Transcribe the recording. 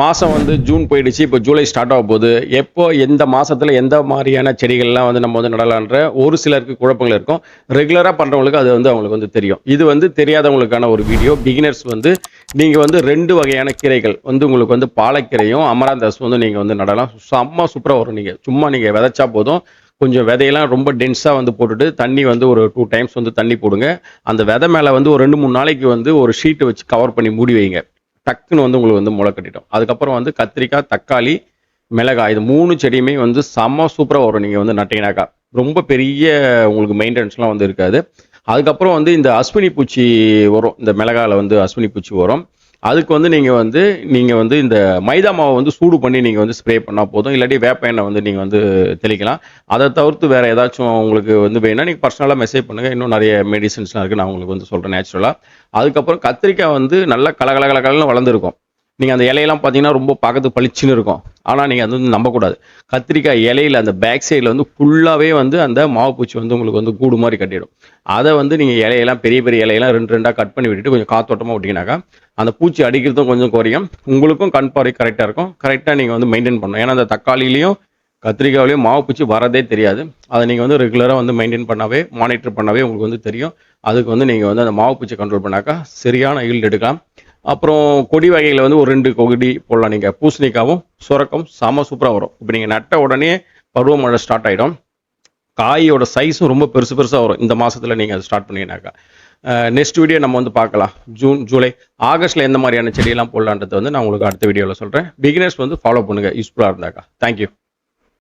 மாதம் வந்து ஜூன் போயிடுச்சு. இப்போ ஜூலை ஸ்டார்ட் ஆக போகுது. எப்போ எந்த மாதத்தில் எந்த மாதிரியான செடிகள்லாம் வந்து நம்ம வந்து நடலான்ற ஒரு சிலருக்கு குழப்பங்கள் இருக்கும். ரெகுலராக பண்ணுறவங்களுக்கு அது வந்து அவங்களுக்கு வந்து தெரியும். இது வந்து தெரியாதவங்களுக்கான ஒரு வீடியோ. பிகினர்ஸ் வந்து நீங்கள் வந்து 2 வகையான கீரைகள் வந்து உங்களுக்கு வந்து பாலக்கீரையும் அமராந்தஸ் வந்து நீங்கள் வந்து நடலாம். செம்ம சூப்பராக வரும். நீங்கள் சும்மா நீங்கள் விதைச்சா போதும். கொஞ்சம் விதையெல்லாம் ரொம்ப டென்ஸாக வந்து போட்டுட்டு தண்ணி வந்து ஒரு 2 டைம்ஸ் வந்து தண்ணி போடுங்க. அந்த விதை மேலே வந்து ஒரு 2-3 நாளைக்கு வந்து ஒரு ஷீட்டு வச்சு கவர் பண்ணி மூடி வைங்க. டக்குன்னு வந்து உங்களுக்கு வந்து முளை கட்டிட்டோம். அதுக்கப்புறம் வந்து கத்திரிக்காய், தக்காளி, மிளகாய் இது 3 செடியுமே வந்து செம்ம சூப்பராக வரும். நீங்கள் வந்து நட்டிங்கனாக்கா ரொம்ப பெரிய உங்களுக்கு மெயின்டெனன்ஸ்லாம் வந்து இருக்காது. அதுக்கப்புறம் வந்து இந்த அஸ்வினி பூச்சி வரும். இந்த மிளகாயில் வந்து அஸ்வினி பூச்சி வரும். அதுக்கு வந்து நீங்கள் வந்து இந்த மைதா மாவை வந்து சூடு பண்ணி நீங்கள் வந்து ஸ்ப்ரே பண்ணால் போதும். இல்லாட்டி வேப்ப எண்ணெய் வந்து நீங்கள் வந்து தெளிக்கலாம். அதை தவிர்த்து வேறு ஏதாச்சும் உங்களுக்கு வந்து வேணும்னா நீங்கள் பர்சனலாக மெசேஜ் பண்ணுங்கள். இன்னும் நிறைய மெடிசன்ஸ்லாம் இருக்குது, நான் உங்களுக்கு வந்து சொல்கிறேன் நேச்சுரலாக. அதுக்கப்புறம் கத்திரிக்காய் வந்து நல்லா கலகலன்னு வளர்ந்துருக்கும். நீங்கள் அந்த இலையெல்லாம் பார்த்தீங்கன்னா ரொம்ப பார்க்கறதுக்கு பளிச்சுன்னு இருக்கும். ஆனால் நீங்கள் அது வந்து நம்பக்கூடாது. கத்திரிக்காய் இலையில் அந்த பேக் சைடில் வந்து ஃபுல்லாகவே வந்து அந்த மாவு பூச்சி வந்து உங்களுக்கு வந்து கூடு மாதிரி கட்டிடும். அதை வந்து நீங்கள் இலையெல்லாம் பெரிய பெரிய இலையெல்லாம் 2 கட் பண்ணி விட்டுட்டு கொஞ்சம் காத்தோட்டமாக விட்டிங்கனாக்கா அந்த பூச்சி அடிக்கிறதும் கொஞ்சம் குறையும். உங்களுக்கும் கண் பார்வை கரெக்டாக இருக்கும். கரெக்டாக நீங்கள் வந்து மெயின்டைன் பண்ணணும். ஏன்னா அந்த தக்காளிலையும் கத்திரிக்காயிலையும் மாவு பூச்சி வரதே தெரியாது. அதை நீங்கள் வந்து ரெகுலராக வந்து மெயின்டைன் பண்ணாவே, மானிட்டர் பண்ணாவே உங்களுக்கு வந்து தெரியும். அதுக்கு வந்து நீங்கள் வந்து அந்த மாவு பூச்சி கண்ட்ரோல் பண்ணாக்கா சரியான ஈல்டு எடுக்கலாம். அப்புறம் கொடி வகையில் வந்து ஒரு 2 கொடி போடலாம். நீங்கள் பூசணிக்காவும் சுரக்கும் செம சூப்பராக வரும். இப்போ நீங்கள் நட்ட உடனே பருவமழை ஸ்டார்ட் ஆகிடும். காயோட சைஸும் ரொம்ப பெருசாக வரும் இந்த மாதத்தில் நீங்கள் அதை ஸ்டார்ட் பண்ணிங்கனாக்கா. நெக்ஸ்ட் வீடியோ நம்ம வந்து பார்க்கலாம். ஜூன், ஜூலை, ஆகஸ்ட்டில் எந்த மாதிரியான செடியெல்லாம் போடலான்றது வந்து நான் உங்களுக்கு அடுத்த வீடியோவில் சொல்கிறேன். பிகினர்ஸ் வந்து ஃபாலோ பண்ணுங்கள் யூஸ்ஃபுல்லாக இருந்தாக்கா. தேங்க்யூ.